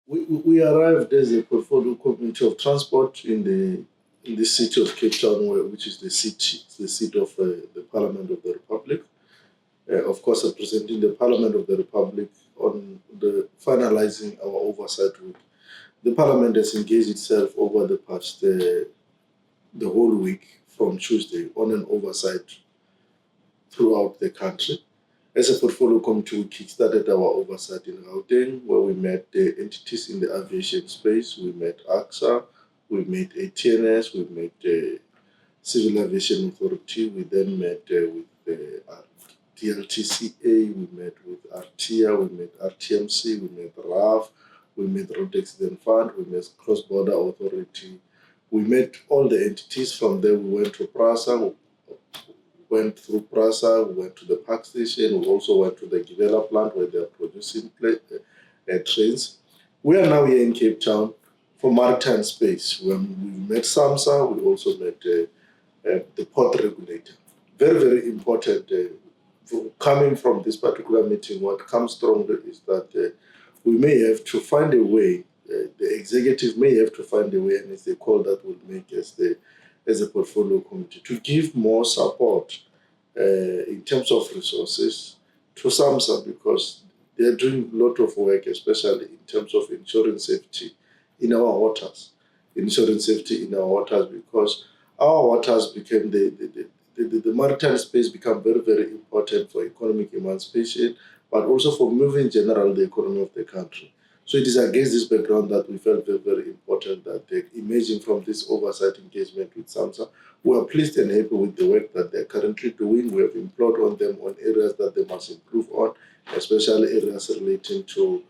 we arrived as a portfolio committee of transport in the city of Cape Town, which is the seat of the Parliament of the Republic. Of course, representing the Parliament of the Republic on the finalizing our oversight week. The Parliament has engaged itself over the past the whole week from Tuesday on an oversight throughout the country. As a portfolio committee, we kickstarted our oversight in Gauteng, where we met the entities in the aviation space. We met AXA, we met ATNS, we met the Civil Aviation Authority. We then met with the DLTCA, we met with RTIA, we met RTMC, we met RAF, we met Road Accident Fund, we met Cross Border Authority. We met all the entities. From there, we went to PRASA, went through PRASA, we went to the park station, we also went to the Gibela plant where they are producing trains. We are now here in Cape Town for maritime space. When we met SAMSA, we also met the port regulator. Very, very important. Coming from this particular meeting, what comes strongly is that we may have to find a way, the executive may have to find a way, and it's a call that we'll make as a portfolio committee, to give more support in terms of resources to SAMSA, because they're doing a lot of work, especially in terms of ensuring safety in our waters. Ensuring safety in our waters, because our waters became the maritime space become very, very important for economic emancipation, but also for moving in general the economy of the country. So it is against this background that we felt very, very important that emerging from this oversight engagement with SAMSA, we are pleased and happy with the work that they're currently doing. We have implored on them on areas that they must improve on, especially areas relating to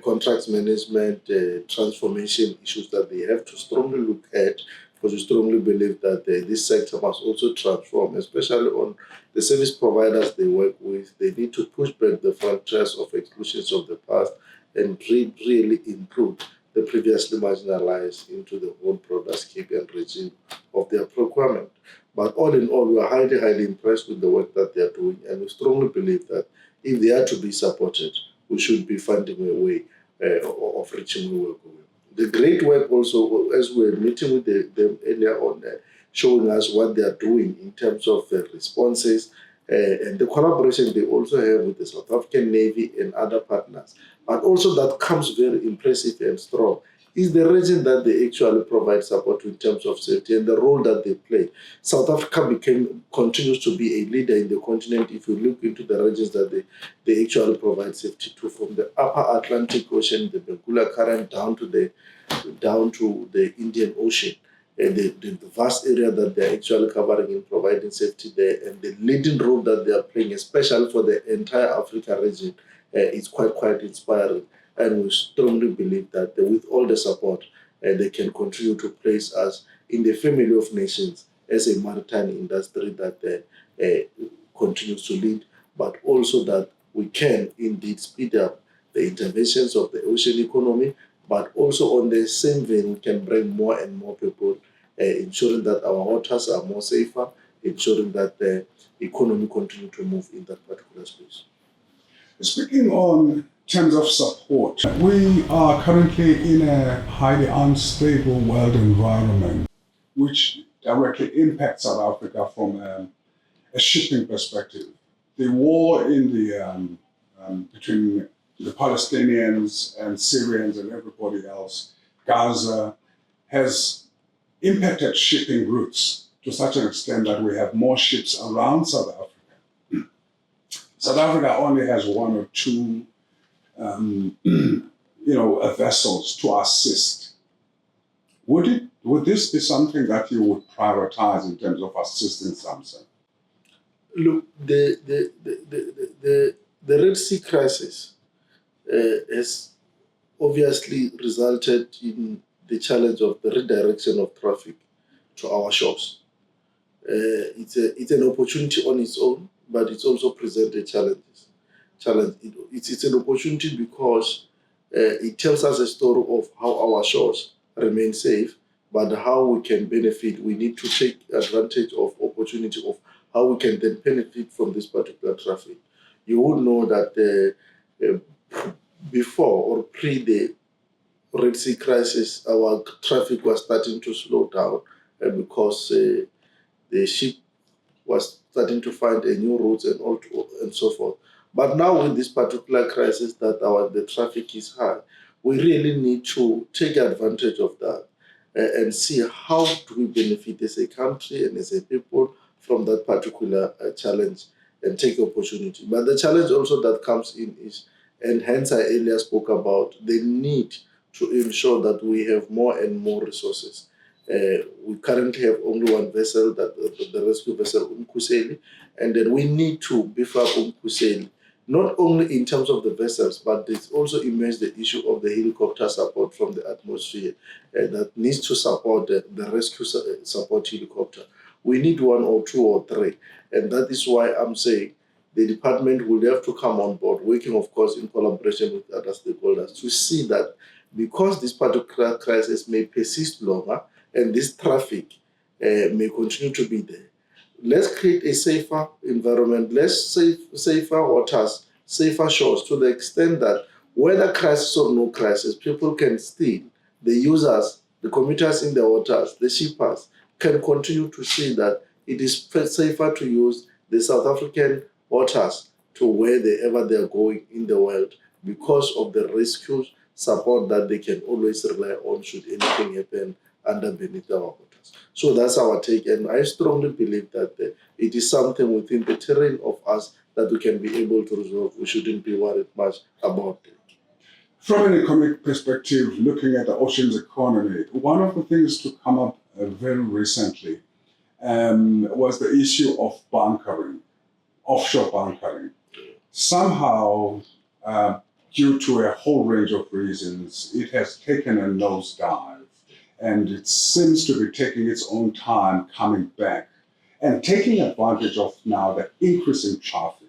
contracts management, transformation issues that they have to strongly look at, because we strongly believe that this sector must also transform, especially on the service providers they work with. They need to push back the frontiers of exclusions of the past and really include the previously marginalized into the whole product scheme and regime of their procurement. But all in all, we are highly, highly impressed with the work that they are doing, and we strongly believe that if they are to be supported, we should be finding a way of reaching the work. The great work also, as we were meeting with them earlier on, showing us what they are doing in terms of responses and the collaboration they also have with the South African Navy and other partners. But also that comes very impressive and strong is the region that they actually provide support to in terms of safety and the role that they play. South Africa continues to be a leader in the continent if you look into the regions that they actually provide safety to, from the upper Atlantic Ocean, the Benguela Current, down to the Indian Ocean. And the vast area that they're actually covering in providing safety there, and the leading role that they are playing, especially for the entire Africa region, is quite inspiring. And we strongly believe that with all the support, they can continue to place us in the family of nations as a maritime industry that continues to lead, but also that we can indeed speed up the interventions of the ocean economy, but also on the same vein can bring more and more people, ensuring that our waters are more safer, ensuring that the economy continue to move in that particular space. Speaking on terms of support, we are currently in a highly unstable world environment, which directly impacts South Africa from a shipping perspective. The war in the between the Palestinians and Syrians and everybody else, Gaza, has impacted shipping routes to such an extent that we have more ships around South Africa. South Africa only has one or two vessels to assist. Would this be something that you would prioritize in terms of assisting SAMSA? Look, the Red Sea crisis has obviously resulted in the challenge of the redirection of traffic to our shores. It's an opportunity on its own, but it's also presented challenges. It's an opportunity because it tells us a story of how our shores remain safe, but how we can benefit. We need to take advantage of opportunity of how we can then benefit from this particular traffic. You would know that before or pre the Red Sea crisis, our traffic was starting to slow down because the ship was starting to find a new routes and so forth. But now with this particular crisis that the traffic is high, we really need to take advantage of that and see how do we benefit as a country and as a people from that particular challenge and take opportunity. But the challenge also that comes in is, and hence I earlier spoke about the need to ensure that we have more and more resources. We currently have only one vessel, the rescue vessel Umkuseli, and then we need to beef up Umkuseli, not only in terms of the vessels, but it's also emerged the issue of the helicopter support from the atmosphere that needs to support the rescue support helicopter. We need one or two or three, and that is why I'm saying the department will have to come on board, working, of course, in collaboration with other stakeholders, to see that because this particular crisis may persist longer and this traffic may continue to be there, let's create a safer environment, safer waters, safer shores, to the extent that whether crisis or no crisis, people can still, the users, the commuters in the waters, the shippers, can continue to see that it is safer to use the South African waters to wherever they are going in the world because of the rescue support that they can always rely on should anything happen beneath our waters. So that's our take, and I strongly believe that it is something within the terrain of us that we can be able to resolve. We shouldn't be worried much about it. From an economic perspective, looking at the ocean's economy, one of the things to come up very recently was the issue of bunkering, offshore bunkering. Somehow, due to a whole range of reasons, it has taken a nosedive, and it seems to be taking its own time coming back and taking advantage of now the increasing traffic.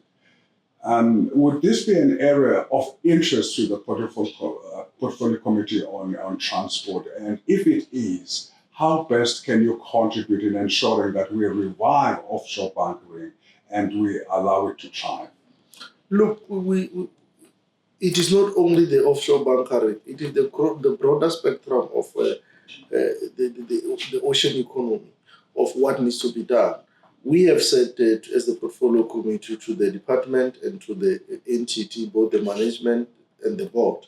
Would this be an area of interest to the portfolio committee on transport? And if it is, how best can you contribute in ensuring that we revive offshore bunkering and we allow it to thrive? Look, it is not only the offshore bunkering, it is the broader spectrum of the ocean economy, of what needs to be done. We have said that as the portfolio committee to the department and to the NTT, both the management and the board,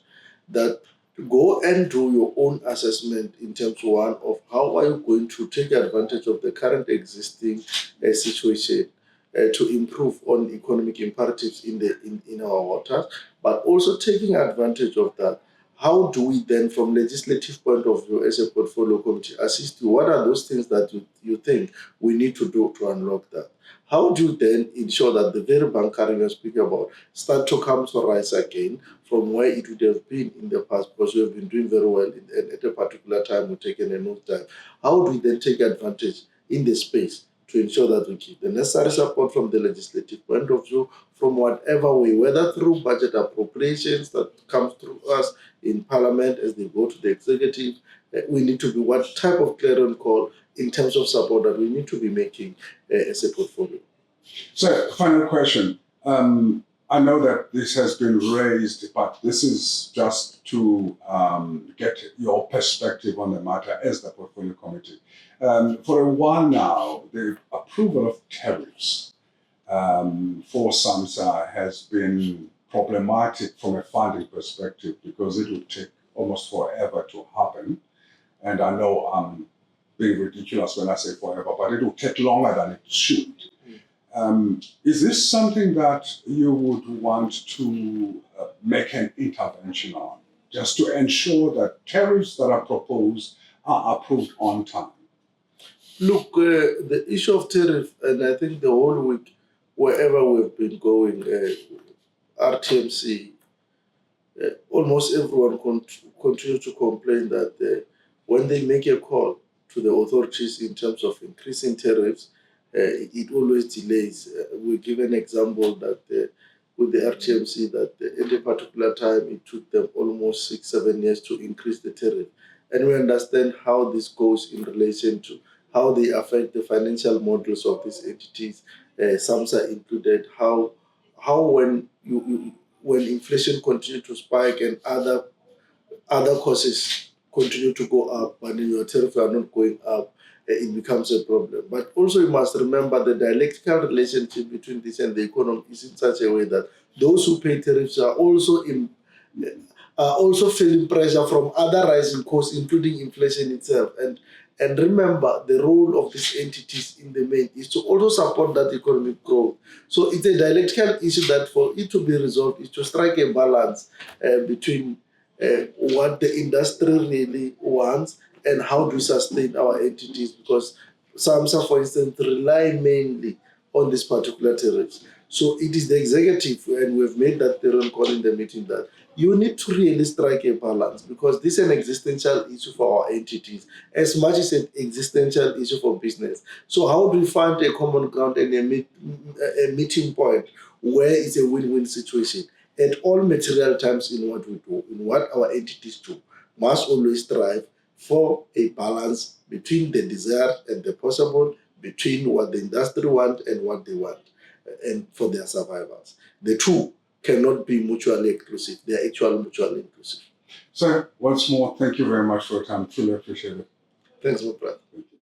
that go and do your own assessment in terms, one, of how are you going to take advantage of the current existing situation to improve on economic imperatives in our waters, but also taking advantage of that. How do we then, from legislative point of view, as a portfolio committee, assist you? What are those things that you think we need to do to unlock that? How do you then ensure that the very bunkering you're speaking about start to come to rise again from where it would have been in the past, because we have been doing very well and at a particular time we've taken a nosedive. How do we then take advantage in the space to ensure that we keep the necessary support from the legislative point of view, from whatever way, whether through budget appropriations that comes through us in Parliament as they go to the executive? We need to be what type of clarion call in terms of support that we need to be making as a portfolio. So, final question. I know that this has been raised, but this is just to get your perspective on the matter as the portfolio committee. For a while now, the approval of tariffs for SAMSA has been problematic from a funding perspective because it would take almost forever to happen. And I know I'm being ridiculous when I say forever, but it will take longer than it should. Is this something that you would want to make an intervention on, just to ensure that tariffs that are proposed are approved on time? Look, the issue of tariff, and I think the whole week, wherever we've been going, RTMC, almost everyone continues to complain that when they make a call to the authorities in terms of increasing tariffs, it always delays. We give an example that with the RTMC, that at a particular time it took them almost 6-7 years to increase the tariff. And we understand how this goes in relation to how they affect the financial models of these entities, SAMSA included, how when inflation continues to spike and other other costs continue to go up, and your tariffs are not going up, it becomes a problem. But also you must remember the dialectical relationship between this and the economy is in such a way that those who pay tariffs are also feeling pressure from other rising costs, including inflation itself. And remember, the role of these entities in the main is to also support that economic growth. So it's a dialectical issue that for it to be resolved is to strike a balance between what the industry really wants and how do we sustain our entities, because SAMSA, for instance, rely mainly on this particular tariffs. So it is the executive, and we've made that theorem call in the meeting, that you need to really strike a balance, because this is an existential issue for our entities as much as an existential issue for business. So how do we find a common ground and a meeting point where it's a win-win situation? At all material times in what we do, in what our entities do, must always strive for a balance between the desire and the possible, between what the industry want and what they want, and for their survivors. The two cannot be mutually exclusive. They are actually mutually inclusive. Sir, once more, thank you very much for your time. Truly appreciate it. Thanks, my brother. Thank you.